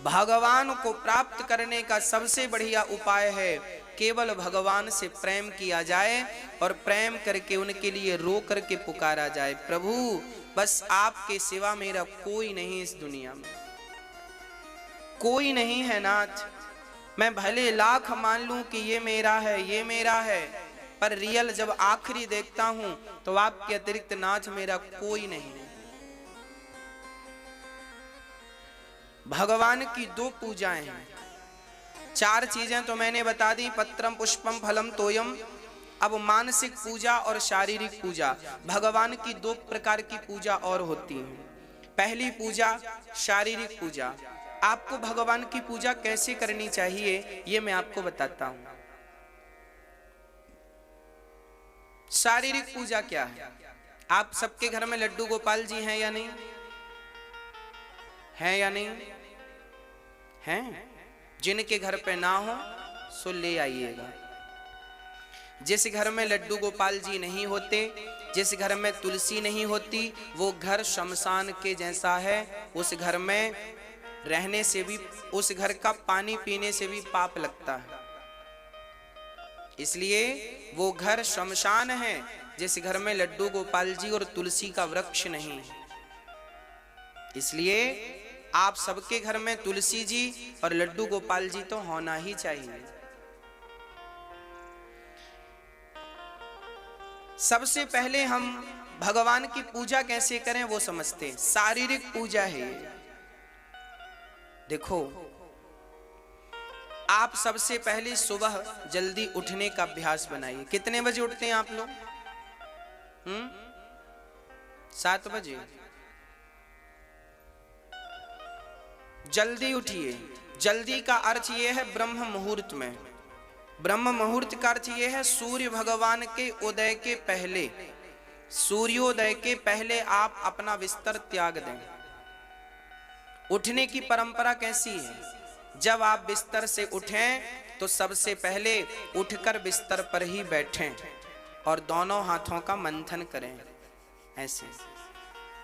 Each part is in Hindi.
भगवान को प्राप्त करने का सबसे बढ़िया उपाय है केवल भगवान से प्रेम किया जाए और प्रेम करके उनके लिए रो करके पुकारा जाए, प्रभु बस आपके सिवा मेरा कोई नहीं इस दुनिया में, कोई नहीं है नाथ। मैं भले लाख मान लूं कि ये मेरा है, ये मेरा है, पर रियल जब आखिरी देखता हूं तो आपके अतिरिक्त नाथ मेरा कोई नहीं है। भगवान की दो पूजाएं हैं, चार चीजें तो मैंने बता दी, पत्रम पुष्पम फलम तोयम। अब मानसिक पूजा और शारीरिक पूजा, भगवान की दो प्रकार की पूजा और होती है। पहली पूजा शारीरिक पूजा। आपको भगवान की पूजा कैसे करनी चाहिए ये मैं आपको बताता हूं। शारीरिक पूजा क्या है? आप सबके घर में लड्डू गोपाल जी हैं या नहीं? हैं या नहीं? हैं? जिनके घर पे ना हो सो ले आइएगा। जिस घर में लड्डू गोपाल जी नहीं होते, जिस घर में तुलसी नहीं होती, वो घर शमशान के जैसा है। उस घर में रहने से भी, उस घर का पानी पीने से भी पाप लगता है। इसलिए वो घर शमशान है जिस घर में लड्डू गोपाल जी और तुलसी का वृक्ष नहीं है। इसलिए आप सबके घर में तुलसी जी और लड्डू गोपाल जी तो होना ही चाहिए। सबसे पहले हम भगवान की पूजा कैसे करें वो समझते हैं। शारीरिक पूजा है। देखो, आप सबसे पहले सुबह जल्दी उठने का अभ्यास बनाइए। कितने बजे उठते हैं आप लोग? 7 बजे। जल्दी उठिए। जल्दी का अर्थ यह है ब्रह्म मुहूर्त में। ब्रह्म मुहूर्त का अर्थ यह है सूर्य भगवान के उदय के पहले, सूर्योदय के पहले आप अपना बिस्तर त्याग दें। उठने की परंपरा कैसी है? जब आप बिस्तर से उठें तो सबसे पहले उठकर बिस्तर पर ही बैठें और दोनों हाथों का मंथन करें। ऐसे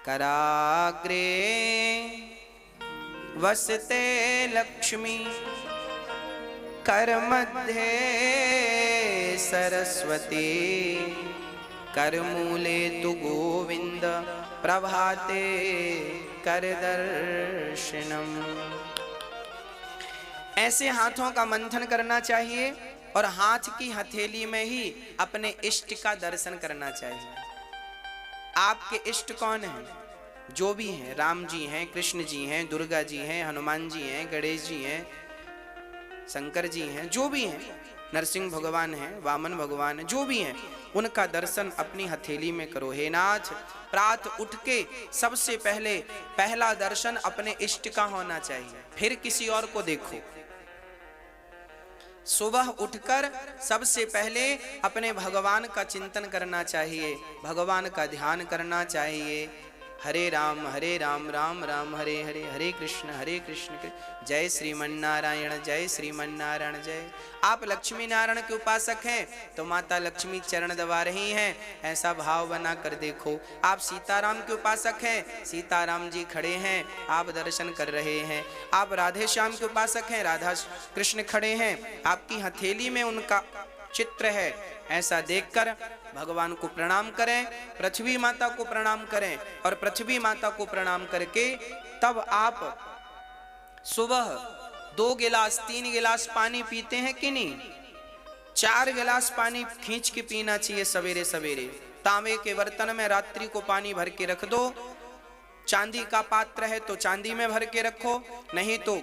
कराग्रे वसते लक्ष्मी करमध्ये सरस्वती करमूले तु गोविंद प्रभाते कर दर्शनम। ऐसे हाथों का मंथन करना चाहिए और हाथ की हथेली में ही अपने इष्ट का दर्शन करना चाहिए। आपके इष्ट कौन हैं? जो भी हैं, राम जी हैं, कृष्ण जी हैं, दुर्गा जी हैं, हनुमान जी हैं, गणेश जी हैं, शंकर जी हैं, जो भी हैं, नरसिंह भगवान हैं, वामन भगवान हैं, जो भी हैं, उनका दर्शन अपनी हथेली में करो। हे नाथ, प्रातः उठ के सबसे पहले पहला दर्शन अपने इष्ट का होना चाहिए, फिर किसी और को देखो। सुबह उठकर सबसे पहले अपने भगवान का चिंतन करना चाहिए, भगवान का ध्यान करना चाहिए। हरे राम राम राम हरे हरे, हरे कृष्ण जय श्रीमन्नारायण जय श्रीमन्नारायण जय। आप लक्ष्मी नारायण के उपासक हैं तो माता लक्ष्मी चरण दबा रही हैं, ऐसा भाव बना कर देखो। आप सीताराम के उपासक हैं, सीताराम जी खड़े हैं, आप दर्शन कर रहे हैं। आप राधे श्याम के उपासक हैं, राधा कृष्ण खड़े हैं, आपकी हथेली में उनका चित्र है। ऐसा देखकर भगवान को प्रणाम करें, पृथ्वी माता को प्रणाम करें और पृथ्वी माता को प्रणाम करके तब आप सुबह 2 गिलास 3 गिलास पानी पीते हैं कि नहीं? 4 गिलास पानी खींच के पीना चाहिए सवेरे सवेरे। तांबे के बर्तन में रात्रि को पानी भर के रख दो। चांदी का पात्र है तो चांदी में भर के रखो, नहीं तो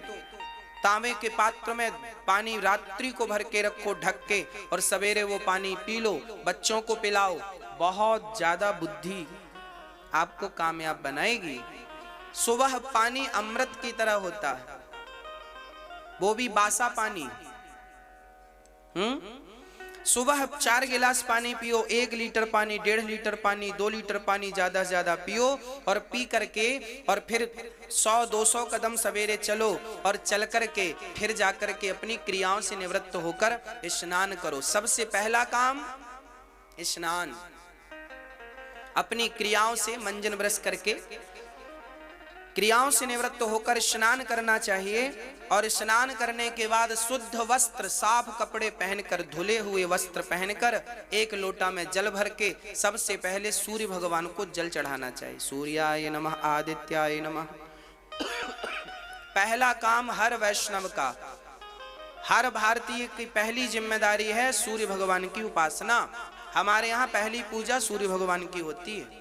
तांबे के पात्र में पानी रात्रि को भर के रखो ढक के, और सवेरे वो पानी पी लो, बच्चों को पिलाओ। बहुत ज्यादा बुद्धि आपको कामयाब बनाएगी। सुबह पानी अमृत की तरह होता है, वो भी बासा पानी। सुबह 4 गिलास पानी पियो, 1 लीटर पानी, 1.5 लीटर पानी, 2 लीटर पानी ज्यादा से ज्यादा पियो और पी करके और फिर 100-200 कदम सवेरे चलो और चल करके फिर जाकर के अपनी क्रियाओं से निवृत्त होकर स्नान करो। सबसे पहला काम स्नान। अपनी क्रियाओं से मंजन ब्रश करके क्रियाओं से निवृत्त होकर स्नान करना चाहिए और स्नान करने के बाद शुद्ध वस्त्र, साफ कपड़े पहनकर, धुले हुए वस्त्र पहनकर एक लोटा में जल भर के सबसे पहले सूर्य भगवान को जल चढ़ाना चाहिए। सूर्याय नमः, आदित्याय नमः। पहला काम हर वैष्णव का, हर भारतीय की पहली जिम्मेदारी है सूर्य भगवान की उपासना। हमारे यहाँ पहली पूजा सूर्य भगवान की होती है।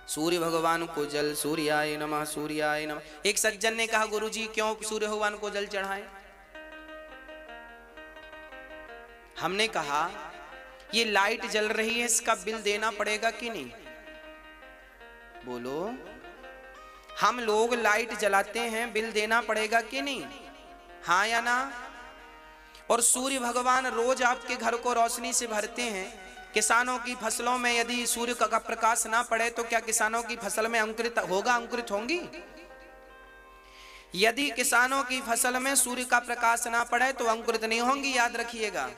सूर्य भगवान को जल, सूर्याय नमः, सूर्याय नमः। एक सज्जन ने कहा, गुरुजी क्यों सूर्य भगवान को जल चढ़ाएं? हमने कहा ये लाइट जल रही है, इसका बिल देना पड़ेगा कि नहीं? बोलो, हम लोग लाइट जलाते हैं, बिल देना पड़ेगा कि नहीं? हाँ या ना? और सूर्य भगवान रोज आपके घर को रोशनी से भरते हैं। किसानों की फसलों में यदि सूर्य का प्रकाश ना पड़े तो क्या किसानों की फसल में अंकुरित होगा, अंकुरित होंगी? यदि किसानों की फसल में सूर्य का प्रकाश ना पड़े तो अंकुरित नहीं होंगी, याद रखिएगा।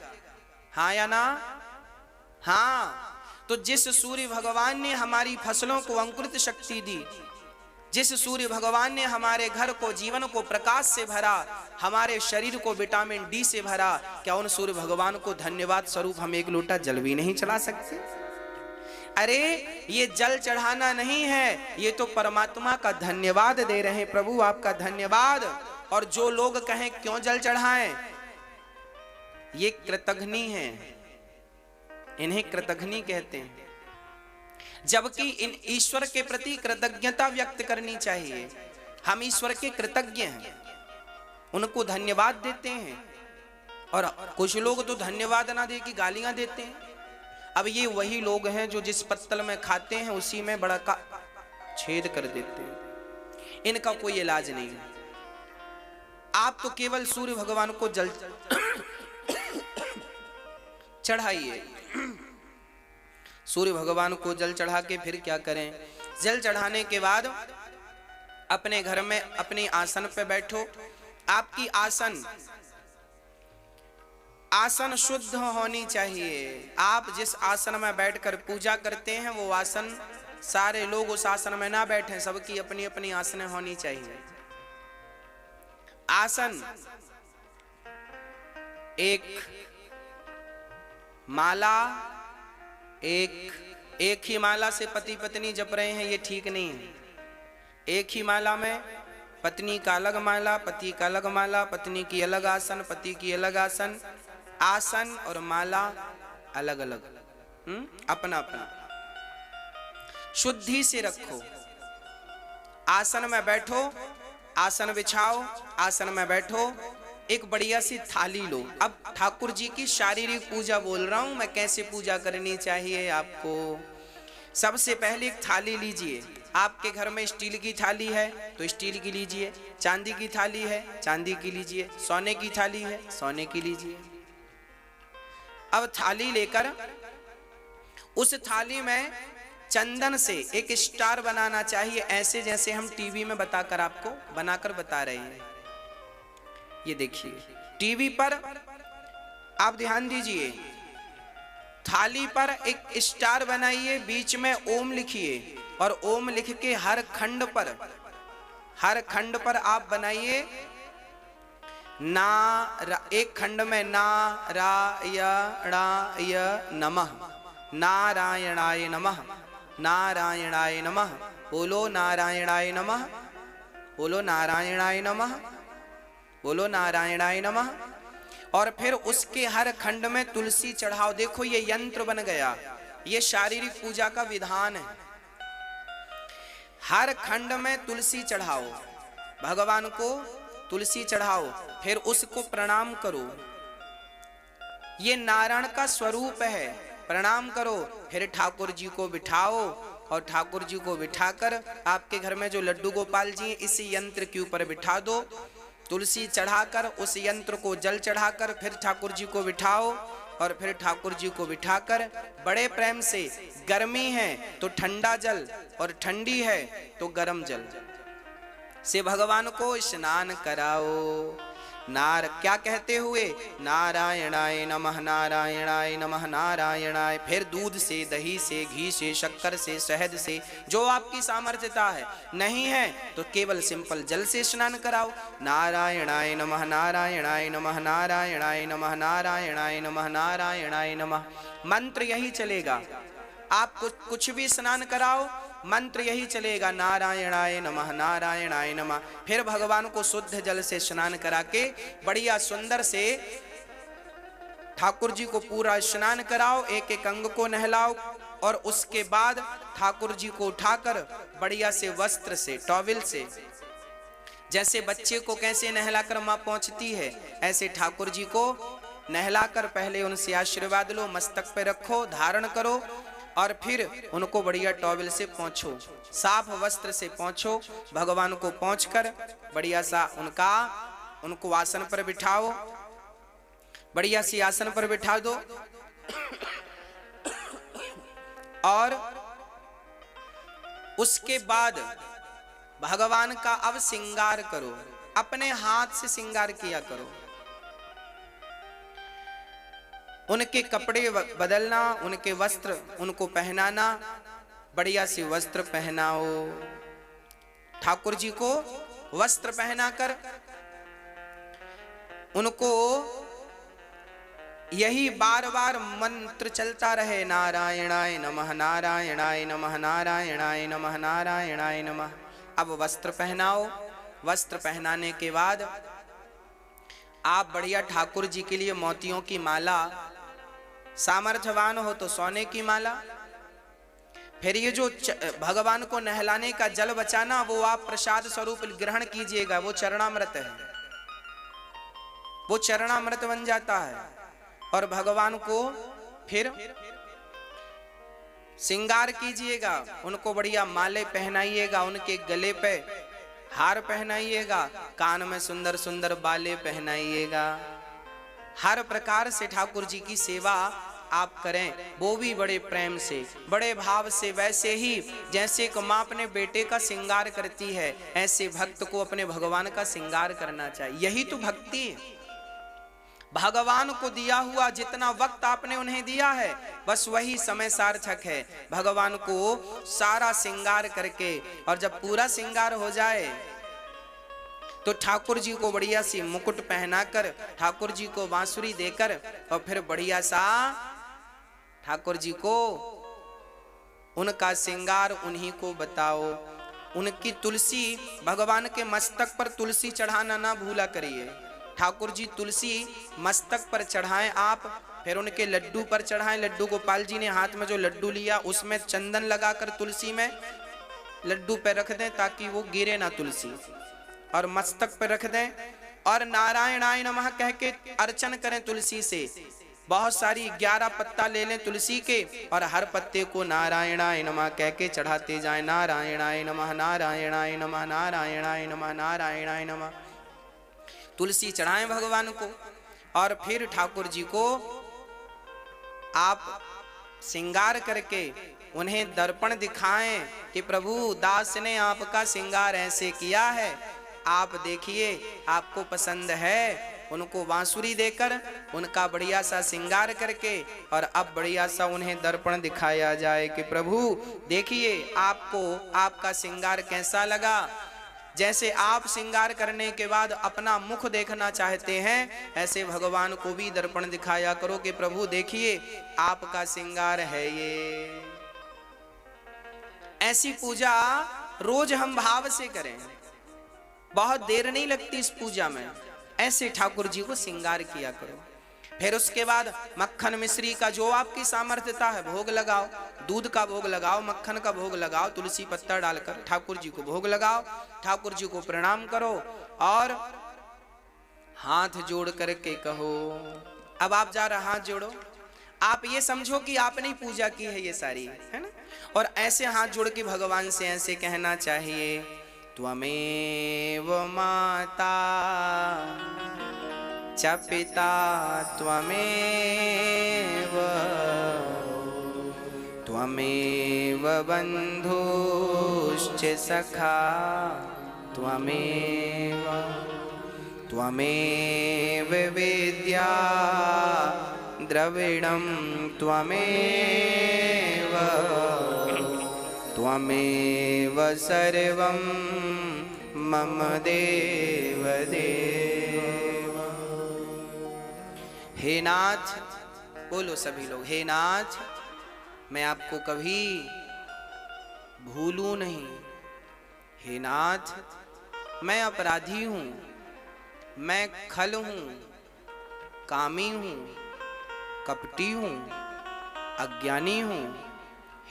हाँ या ना? हाँ। तो जिस सूर्य भगवान ने हमारी फसलों को अंकुरित शक्ति दी, जिस सूर्य भगवान ने हमारे घर को, जीवन को प्रकाश से भरा, हमारे शरीर को विटामिन डी से भरा, क्या उन सूर्य भगवान को धन्यवाद स्वरूप हम एक लोटा जल भी नहीं चढ़ा सकते? अरे ये जल चढ़ाना नहीं है, ये तो परमात्मा का धन्यवाद दे रहे हैं। प्रभु आपका धन्यवाद। और जो लोग कहें क्यों जल चढ़ाएं, ये कृतघ्नी है, इन्हें कृतघ्नी कहते हैं। जबकि इन ईश्वर के प्रति कृतज्ञता व्यक्त करनी चाहिए। हम ईश्वर के कृतज्ञ हैं, उनको धन्यवाद देते हैं। और कुछ लोग तो धन्यवाद ना दे के गालियां देते हैं। अब ये वही लोग हैं जो जिस पत्तल में खाते हैं उसी में बड़ा का छेद कर देते हैं। इनका कोई इलाज नहीं है। आप तो केवल सूर्य भगवान को जल चढ़ाइए। सूर्य भगवान को जल चढ़ा के फिर क्या करें? जल चढ़ाने के बाद अपने घर में अपने आसन पे बैठो। आपकी आसन शुद्ध होनी चाहिए। आप जिस आसन में बैठकर पूजा करते हैं वो आसन, सारे लोग उस आसन में ना बैठें, सबकी अपनी अपनी आसनें होनी चाहिए। आसन एक माला, एक ही माला से पति पत्नी जप रहे हैं, ये ठीक नहीं है। एक ही माला में पत्नी का अलग माला, पति का अलग माला, पत्नी की अलग आसन, पति की अलग आसन। आसन और माला अलग अलग, अपना अपना। शुद्धि से रखो। आसन में बैठो, आसन बिछाओ, आसन में बैठो। एक बढ़िया सी थाली लो। अब ठाकुर जी की शारीरिक पूजा बोल रहा हूं मैं, कैसे पूजा करनी चाहिए आपको। सबसे पहले एक थाली लीजिए। आपके घर में स्टील की थाली है तो स्टील की लीजिए, चांदी की थाली है चांदी की लीजिए, सोने की थाली है सोने की लीजिए। अब थाली लेकर उस थाली में चंदन से एक स्टार बनाना चाहिए, ऐसे जैसे हम टीवी में बताकर आपको बनाकर बता रहे हैं। ये देखिए टीवी पर आप ध्यान दीजिए। थाली पर एक स्टार बनाइए, बीच में ओम लिखिए और ओम लिख के हर खंड पर आप बनाइए एक खंड में नारायणाय नमः, नारायणाय नमः, नारायणाय नमः। बोलो नारायणाय नमः, बोलो नारायणाय नमः, बोलो नारायणाय नमः। और फिर उसके हर खंड में तुलसी चढ़ाओ। देखो ये यंत्र बन गया, ये शारीरिक पूजा का विधान है। हर खंड में तुलसी चढ़ाओ, भगवान को तुलसी चढ़ाओ, फिर उसको प्रणाम करो। ये नारायण का स्वरूप है, प्रणाम करो। फिर ठाकुर जी को बिठाओ और ठाकुर जी को बिठाकर आपके घर में जो लड्डू गोपाल जी हैं इस यंत्र के ऊपर बिठा दो। तुलसी चढ़ाकर उस यंत्र को जल चढ़ाकर फिर ठाकुर जी को बिठाओ और फिर ठाकुर जी को बिठाकर बड़े प्रेम से, गर्मी है तो ठंडा जल और ठंडी है तो गर्म जल से भगवान को स्नान कराओ। क्या कहते हुए? नारायणाय नमः, नारायणाय नमः, नारायणाय। फिर दूध से, दही से, घी से, शक्कर से, शहद से, जो आपकी सामर्थ्यता है। नहीं है तो केवल सिंपल जल से स्नान कराओ। नारायणाय नमः, नारायणाय नमः, नारायणाय नमः, नारायणाय नमः, नारायणाय नमः। मंत्र यही चलेगा। आप कुछ भी स्नान कराओ, मंत्र यही चलेगा, नारायणाय नमः, नारायणाय नमः। फिर भगवान को शुद्ध जल से स्नान करा के बढ़िया सुंदर से ठाकुर जी को पूरा स्नान कराओ, एक एक अंग को नहलाओ। और उसके बाद ठाकुर जी को उठाकर बढ़िया से वस्त्र से, टॉवेल से, जैसे बच्चे को कैसे नहलाकर माँ पहुंचती है, ऐसे ठाकुर जी को नहलाकर पहले उनसे आशीर्वाद लो, मस्तक पे रखो, धारण करो। और फिर उनको बढ़िया टॉवेल से पोंछो, साफ वस्त्र से पोंछो। भगवान को पोंछकर बढ़िया सा उनको आसन पर बिठाओ, बढ़िया सी आसन पर बिठा दो। और उसके बाद भगवान का अब श्रृंगार करो, अपने हाथ से श्रृंगार किया करो। उनके कपड़े बदलना, उनके वस्त्र उनको पहनाना, बढ़िया से वस्त्र पहनाओ। ठाकुर जी को वस्त्र पहनाकर उनको यही बार बार मंत्र चलता रहे, नारायणाय नमः, नारायणाय नमः, नारायणाय नमः, नारायणाय नमः। अब वस्त्र पहनाओ। वस्त्र पहनाने के बाद आप बढ़िया ठाकुर जी के लिए मोतियों की माला, सामर्थ्यवान हो तो सोने की माला। फिर ये जो भगवान को नहलाने का जल बचाना, वो आप प्रसाद स्वरूप ग्रहण कीजिएगा। वो चरणामृत है, वो चरणामृत बन जाता है। और भगवान को फिर श्रृंगार कीजिएगा, उनको बढ़िया माले पहनाइएगा, उनके गले पे हार पहनाइएगा, कान में सुंदर सुंदर बाले पहनाइएगा। हर प्रकार से ठाकुर जी की सेवा आप करें, वो भी बड़े प्रेम से, बड़े भाव से। वैसे ही जैसे कि माँ अपने बेटे का श्रृंगार करती है, ऐसे भक्त को अपने भगवान का श्रृंगार करना चाहिए। यही तो भक्ति है। भगवान को दिया हुआ जितना वक्त आपने उन्हें दिया है, बस वही समय सार्थक है। भगवान को सारा श्रृंगार करके, और जब पूरा श्रृंगार हो जाए तो ठाकुर जी को बढ़िया सी मुकुट पहनाकर, ठाकुर जी को बांसुरी देकर, और फिर बढ़िया सा ठाकुर जी को उनका श्रृंगार उन्हीं को बताओ। उनकी तुलसी, भगवान के मस्तक पर तुलसी चढ़ाना ना भूला करिए। ठाकुर जी तुलसी मस्तक पर चढ़ाएं आप, फिर उनके लड्डू पर चढ़ाएं। लड्डू गोपाल जी ने हाथ में जो लड्डू लिया, उसमें चंदन लगाकर तुलसी में लड्डू पे रख दें ताकि वो गिरे ना तुलसी, और मस्तक पर रख दें। और नारायणाय नमः कह के अर्चन करें तुलसी से। बहुत सारी 11 पत्ता ले लें तुलसी के, और हर पत्ते को नारायणाय नमः कह के चढ़ाते जाएं। नारायणाय नमः, नारायणाय नमः, नारायणाय नमः, नारायणाय नमः। तुलसी चढ़ाएं भगवान को, और फिर ठाकुर जी को आप श्रृंगार करके उन्हें दर्पण दिखाएं कि प्रभु दास ने आपका श्रृंगार ऐसे किया है, आप देखिए आपको पसंद है। उनको बांसुरी देकर उनका बढ़िया सा श्रृंगार करके, और अब बढ़िया सा उन्हें दर्पण दिखाया जाए कि प्रभु देखिए आपको आपका श्रृंगार कैसा लगा। जैसे आप श्रृंगार करने के बाद अपना मुख देखना चाहते हैं, ऐसे भगवान को भी दर्पण दिखाया करो कि प्रभु देखिए आपका श्रृंगार है ये। ऐसी पूजा रोज हम भाव से करें, बहुत देर नहीं लगती इस पूजा में। ऐसे ठाकुर जी को श्रृंगार किया करो। फिर उसके बाद मक्खन मिश्री का जो आपकी सामर्थ्यता है भोग लगाओ। दूध का भोग लगाओ, मक्खन का भोग लगाओ, तुलसी पत्ता डालकर ठाकुर जी को भोग लगाओ। ठाकुर जी को प्रणाम करो और हाथ जोड़ करके कहो। अब आप जा रहे हाथ जोड़ो, आप ये समझो कि आपने पूजा की है ये सारी, है ना। और ऐसे हाथ जोड़ के भगवान से ऐसे कहना चाहिए, त्वमेव माता च पिता त्वमेव, त्वमेव बन्धुश्च सखा त्वमेव, त्वमेव वेद्या द्रविणं त्वमेव त्वमेव सर्वं मम देव देव। हे नाथ, बोलो सभी लोग, हे नाथ मैं आपको कभी भूलूं नहीं। हे नाथ मैं अपराधी हूं, मैं खल हूं, कामी हूं, कपटी हूं, अज्ञानी हूं।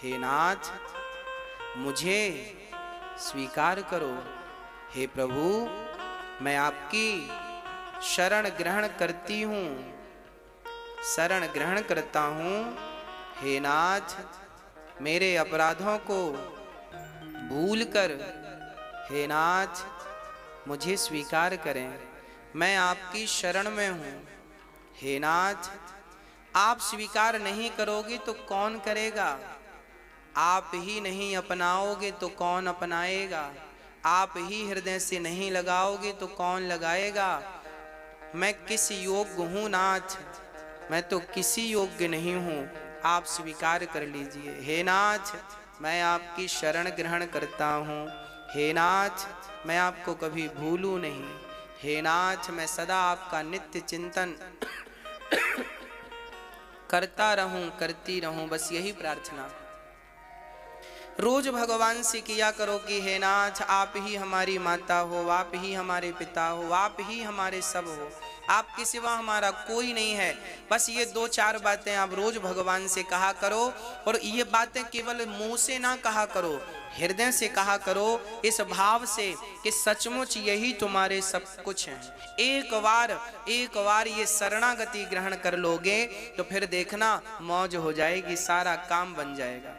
हे नाथ मुझे स्वीकार करो। हे प्रभु मैं आपकी शरण ग्रहण करती हूं, शरण ग्रहण करता हूं। हे नाथ मेरे अपराधों को भूलकर हे नाथ मुझे स्वीकार करें, मैं आपकी शरण में हूं। हे नाथ आप स्वीकार नहीं करोगे तो कौन करेगा? आप ही नहीं अपनाओगे तो कौन अपनाएगा? आप ही हृदय से नहीं लगाओगे तो कौन लगाएगा? मैं किस योग्य हूं नाथ? मैं तो किसी योग्य नहीं हूं, आप स्वीकार कर लीजिए। हे नाथ मैं आपकी शरण ग्रहण करता हूं। हे नाथ मैं आपको कभी भूलूं नहीं। हे नाथ मैं सदा आपका नित्य चिंतन करता रहूं, करती रहूं, बस यही प्रार्थना रोज भगवान से किया करो कि हे नाथ आप ही हमारी माता हो, आप ही हमारे पिता हो, आप ही हमारे सब हो, आपके सिवा हमारा कोई नहीं है। बस ये 2-4 बातें आप रोज भगवान से कहा करो, और ये बातें केवल मुंह से ना कहा करो, हृदय से कहा करो, इस भाव से कि सचमुच यही तुम्हारे सब कुछ हैं। एक बार ये शरणागति ग्रहण कर लोगे तो फिर देखना मौज हो जाएगी, सारा काम बन जाएगा।